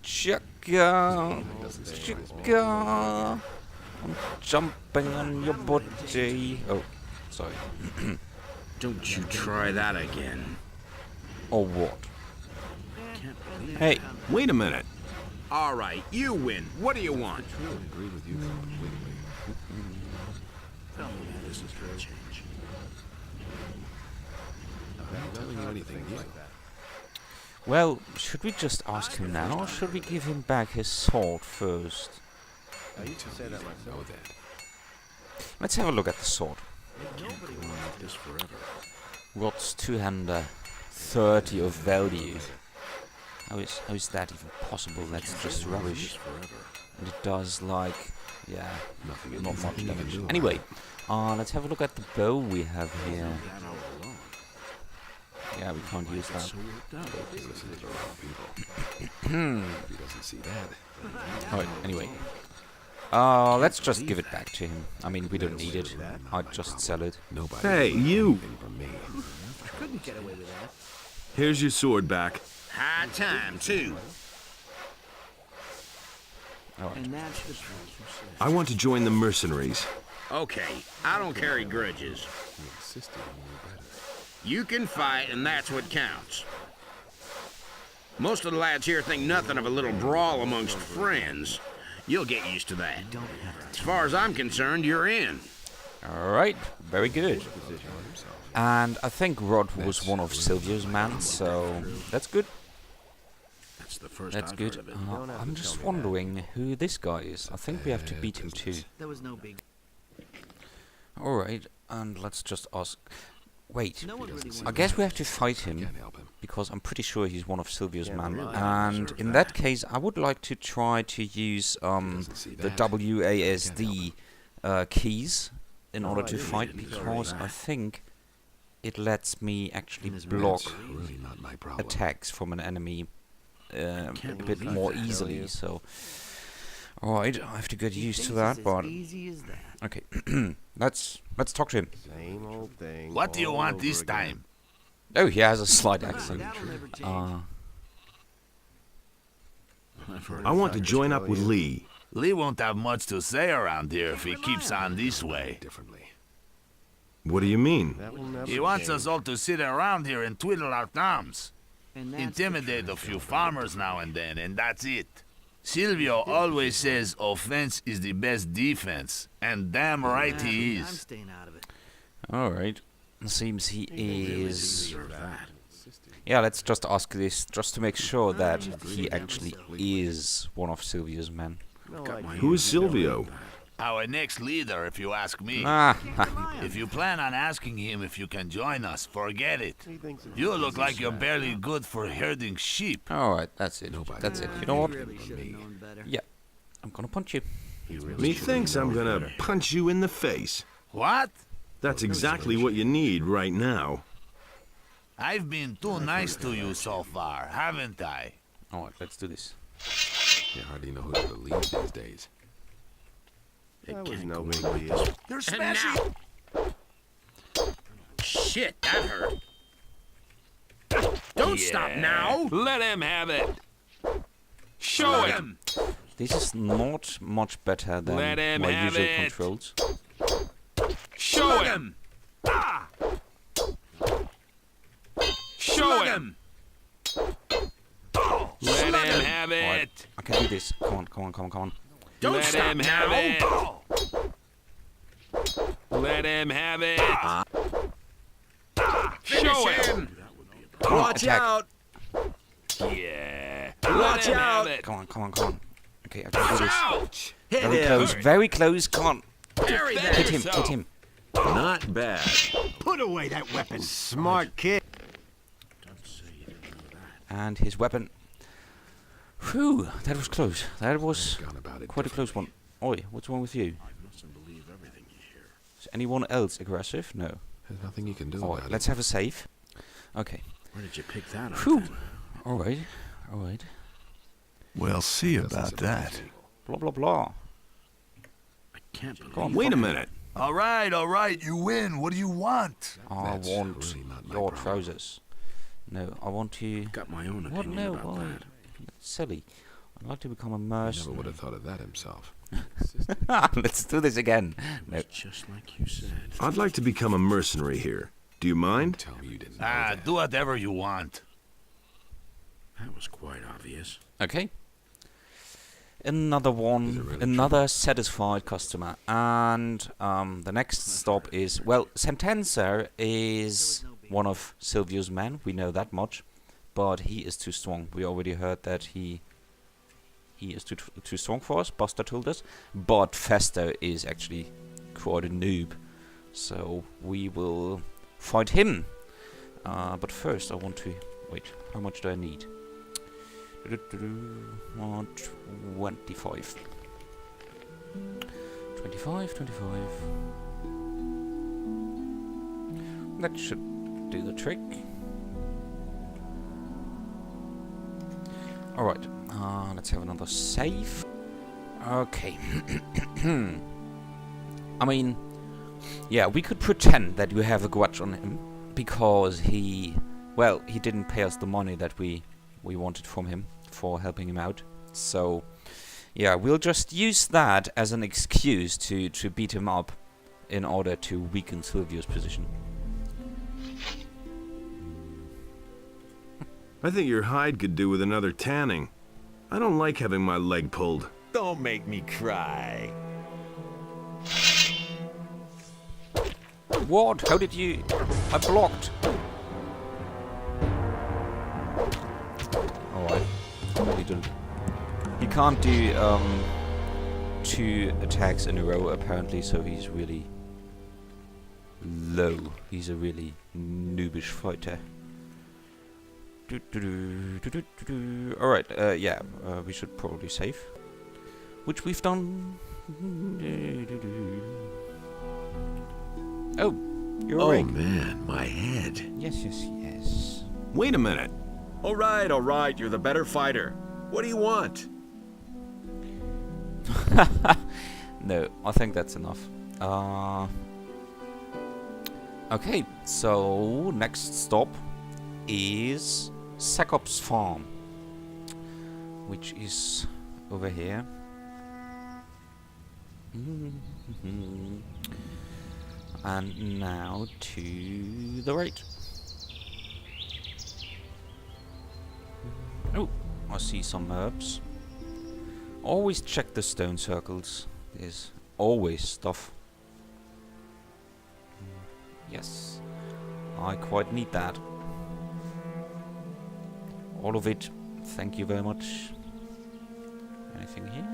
Chugga, chugga. I'm jumping on your body. Oh, sorry. Don't you try that again. Or what? Hey, Wait a minute. All right, you win. What do you want? This is for a change. I'm not telling you anything new. well, should we just ask him now, or should we give him back his sword first? I used to say that myself. That. Let's have a look at the sword. Can't go on like this forever. What's 230 of value? How is that even possible? That's just rubbish. And it does like, yeah, not much damage. Anyway, let's have a look at the bow we have here. Yeah, we can't use that. He doesn't see that. Alright, anyway. Let's just give it back to him. I mean, we don't need it. I'd just sell it. Hey, you! Couldn't get away with that. Here's your sword back. High time, too. Alright. And that's the truth. I want to join the mercenaries. Okay, I don't carry grudges. You can fight, and that's what counts. Most of the lads here think nothing of a little brawl amongst friends. You'll get used to that. As far as I'm concerned, you're in. Alright, very good. And I think Rod was one of Sylvio's men, so that's good. That's the first That's I've good. heard of it. I'm just wondering who this guy is. I think we have to beat him too. That was no big. Alright, and let's just ask... Wait, No one really I wanted guess we have to fight him, because I'm pretty sure he's one of Sylvio's men. And in that case, I would like to try to use the WASD keys in order to fight, because I think it lets me actually block Really not my problem. attacks from an enemy a bit more easily. So, alright, I have to get used to that, but Easy as that. okay, let's talk to him. Same old thing. What do you all want over this again. time? Oh, he has a slight accent. That'll never change. I want to join up with Lee. Lee won't have much to say around here if he keeps on this way. Differently. What do you mean? That will never He wants change. us all to sit around here and twiddle our thumbs. And that's the Intimidate a truth. few farmers now and then, and that's it. Sylvio always says offense is the best defense, and damn right he I'm is. staying out of it. Alright, seems he is... Yeah, let's just ask this, just to make sure that he actually is one of Sylvio's men. No idea. Who is Sylvio? Our next leader, if you ask me. Ah, If you plan on asking him if you can join us, forget it. He thinks it's You look like you're barely good for herding sheep. alright, that's it. That's it. You know what? Really should have known better. Yeah, I'm gonna punch you. Methinks I'm gonna punch you in the face. What? That's exactly what you need right now. I've been too nice to you so far, haven't I? Alright, let's do this. You hardly know who to believe these days. That was no big deal. You're And smashing. now. Shit, that hurt. Don't stop now. Let him have it. Show him. This is not much better than Let him my have usual it. controls. Show him. Show him. Let him have Alright, it. I can do this. Come on, come on, come on, come on. Don't Let stop him now. have it. Let him have it. Show him. Come on, attack. Yeah. Watch Let him out. have it. Come on, come on, come on. Okay, I can do this. Ouch. Very close, very close. Come on. Parry that. Hit him, hit him. Not bad. Put away that weapon. Smart kid. And his weapon. Whew, that was close. That was Gone about it quite a close one. Oi, what's wrong with you? Is anyone else aggressive? No. There's nothing you can do Alright, let's have a save. Okay. Where did you pick that up? Whew. Alright, alright. We'll see about that. Blah, blah, blah. I can't believe. Go on, Wait a fuck. minute. All right, you win. What do you want? I That's want really not my your problem. trousers. No, I want to... Got my own What? opinion No, about why? that. That's silly. I'd like to become a He never mercenary. would have thought of that himself. Let's do this again. No. Just like you said. I'd like to become a mercenary here. Do you mind? Tell me you didn't know that. Do whatever you want. That was quite obvious. Okay. Another one, really another satisfied customer. And the next stop is, well, Sentenza is one of Sylvio's men, we know that much. But he is too strong. We already heard that he is too strong for us, Buster told us. But Fester is actually quite a noob. So we will fight him. But first I want to, wait, how much do I need? 25. 25. That should do the trick. Alright, let's have another save. Okay. I mean, yeah, we could pretend that we have a grudge on him because he didn't pay us the money that we wanted from him for helping him out. So, yeah, we'll just use that as an excuse to beat him up in order to weaken Sylvio's position. I think your hide could do with another tanning. I don't like having my leg pulled. Don't make me cry. What? How did you... I blocked. Alright. He can't do 2 attacks in a row apparently, so he's really low. He's a really noobish fighter. Alright, yeah, we should probably save. Which we've done. Oh, you're awake. Man, my head. Yes. Wait a minute. All right, you're the better fighter. What do you want? No, I think that's enough. Okay, so next stop is Sekob's farm, which is over here. And now to the right. Oh, I see some herbs. Always check the stone circles. There's always stuff. Yes, I quite need that. All of it. Thank you very much. Anything here?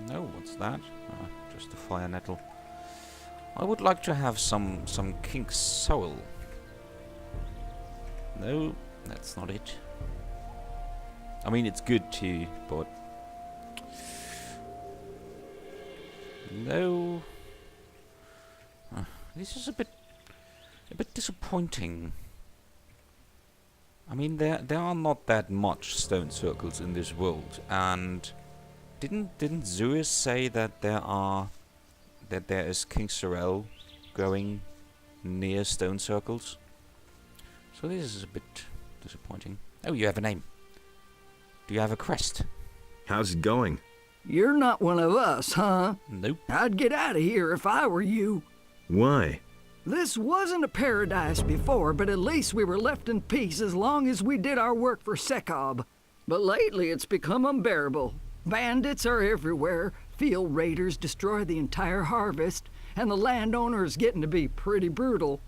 No, what's that? Just a fire nettle. I would like to have some king soil. No, that's not it. I mean, it's good too, but no. This is a bit disappointing. I mean, there are not that much stone circles in this world, and didn't Zeus say that there is King Sorel growing near stone circles? So this is a bit disappointing. Oh, you have a name. Do you have a crest? How's it going? You're not one of us, huh? Nope. I'd get out of here if I were you. Why? This wasn't a paradise before, but at least we were left in peace as long as we did our work for Sekob. But lately it's become unbearable. Bandits are everywhere, field raiders destroy the entire harvest, and the landowner is getting to be pretty brutal.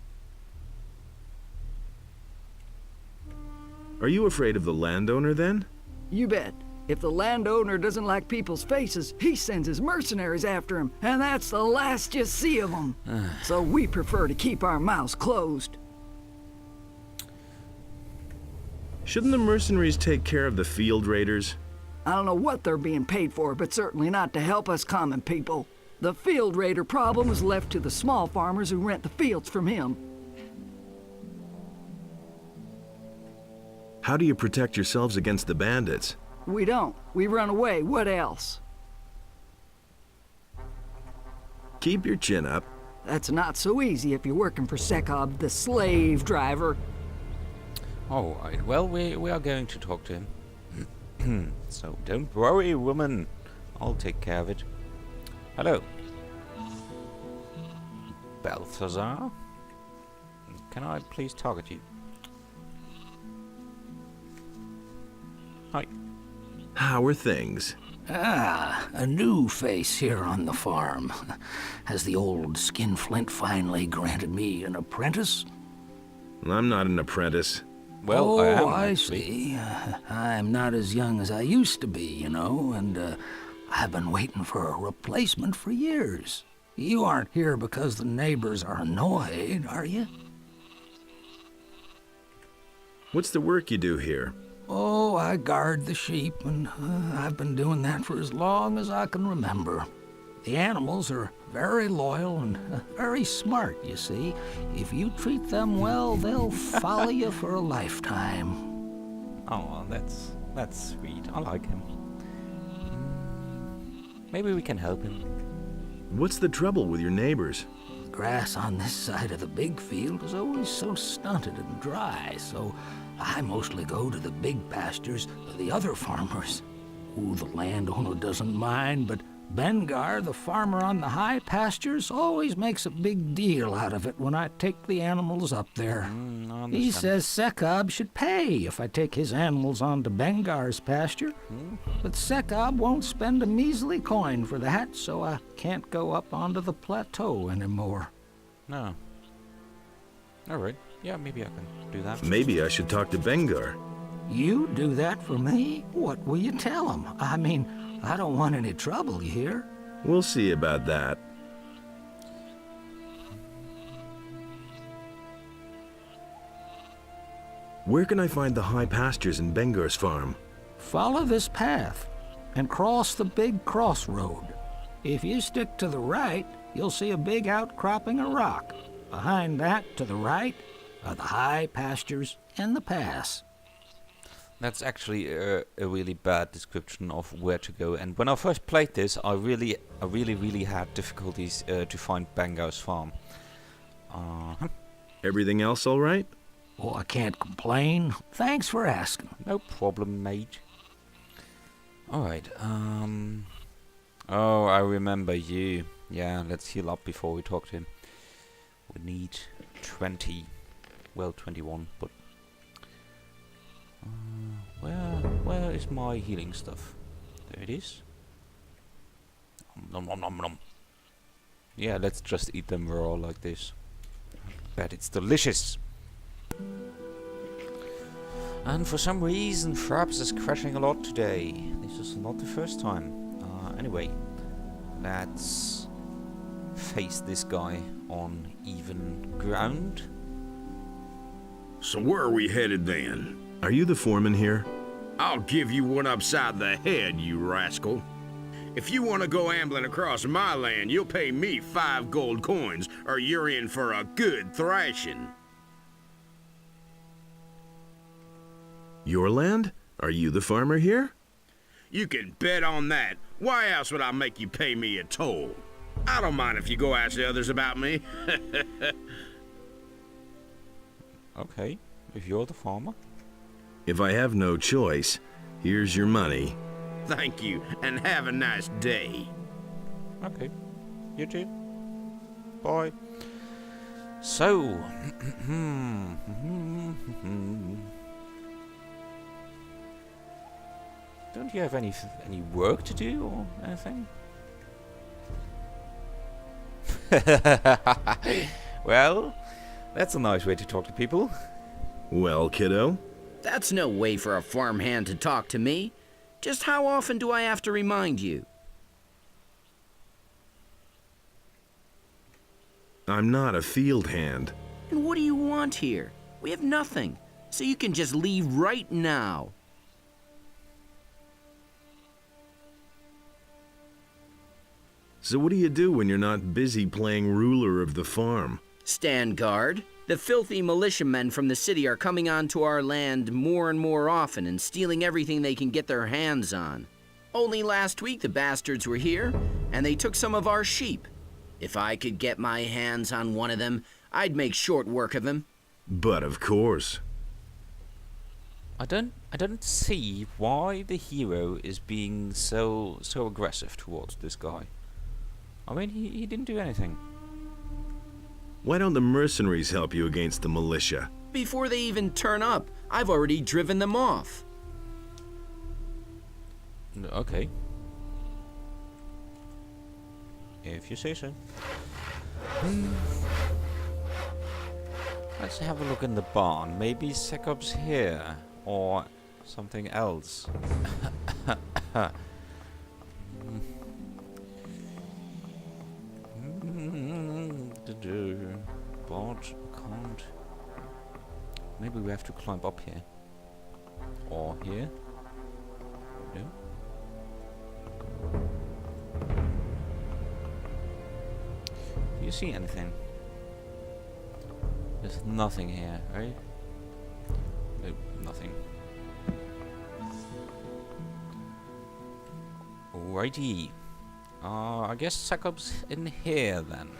Are you afraid of the landowner then? You bet. If the landowner doesn't like people's faces, he sends his mercenaries after him, and that's the last you see of them. So we prefer to keep our mouths closed. Shouldn't the mercenaries take care of the field raiders? I don't know what they're being paid for, but certainly not to help us common people. The field raider problem is left to the small farmers who rent the fields from him. How do you protect yourselves against the bandits? We don't. We run away. What else? Keep your chin up. That's not so easy if you're working for Sekob, the slave driver. Alright, well, we are going to talk to him. So don't worry, woman. I'll take care of it. Hello. Balthazar? Can I please target you? Hi. How are things? Ah, a new face here on the farm. Has the old skinflint finally granted me an apprentice? I'm not an apprentice. Well, I am, I actually. see. I'm not as young as I used to be, you know, and I've been waiting for a replacement for years. You aren't here because the neighbors are annoyed, are you? What's the work you do here? Oh, I guard the sheep, and I've been doing that for as long as I can remember. The animals are very loyal and very smart, you see. If you treat them well, they'll follow you for a lifetime. Oh, that's sweet. I like him. Maybe we can help him. What's the trouble with your neighbors? Grass on this side of the big field is always so stunted and dry, so I mostly go to the big pastures of the other farmers. Ooh, the landowner doesn't mind, but Bengar, the farmer on the high pastures, always makes a big deal out of it when I take the animals up there. He says Sekob should pay if I take his animals onto Bengar's pasture. But Sekob won't spend a measly coin for that, so I can't go up onto the plateau anymore. No. Alright. Yeah, maybe I can do that. Maybe I should talk to Bengar. You do that for me? What will you tell him? I mean, I don't want any trouble, you hear? We'll see about that. Where can I find the high pastures in Bengar's farm? Follow this path and cross the big crossroad. If you stick to the right, you'll see a big outcropping of rock. Behind that, to the right, are the high pastures and the pass. That's actually a really bad description of where to go. And when I first played this, I really had difficulties to find Bengar's farm. Everything else all right? Oh, I can't complain. Thanks for asking. No problem, mate. Alright, oh, I remember you. Yeah, let's heal up before we talk to him. We need 20. Well, 21, but... where is my healing stuff? There it is. Nom nom nom nom. Yeah, let's just eat them raw like this. Bet it's delicious. And for some reason, Fraps is crashing a lot today. This is not the first time. Anyway, let's face this guy on even ground. So where are we headed then? Are you the foreman here? I'll give you one upside the head, you rascal. If you want to go ambling across my land, you'll pay me 5 gold coins, or you're in for a good thrashing. Your land? Are you the farmer here? You can bet on that. Why else would I make you pay me a toll? I don't mind if you go ask the others about me. Okay, if you're the farmer. If I have no choice, here's your money. Thank you, and have a nice day. Okay, you too. Bye. So, don't you have any work to do or anything? Well, that's a nice way to talk to people. Well, kiddo? That's no way for a farmhand to talk to me. Just how often do I have to remind you? I'm not a field hand. And what do you want here? We have nothing, so you can just leave right now. So what do you do when you're not busy playing ruler of the farm? Stand guard. The filthy militiamen from the city are coming onto our land more and more often and stealing everything they can get their hands on. Only last week the bastards were here, and they took some of our sheep. If I could get my hands on one of them, I'd make short work of him. But of course. I don't see why the hero is being so aggressive towards this guy. I mean, he didn't do anything. Why don't the mercenaries help you against the militia? Before they even turn up, I've already driven them off. Okay. If you say so. Let's have a look in the barn. Maybe Sekob's here. Or something else. But can't. Maybe we have to climb up here. Or here. No. Do you see anything? There's nothing here, right? Nope, nothing. Alrighty. I guess Sekob's in here then.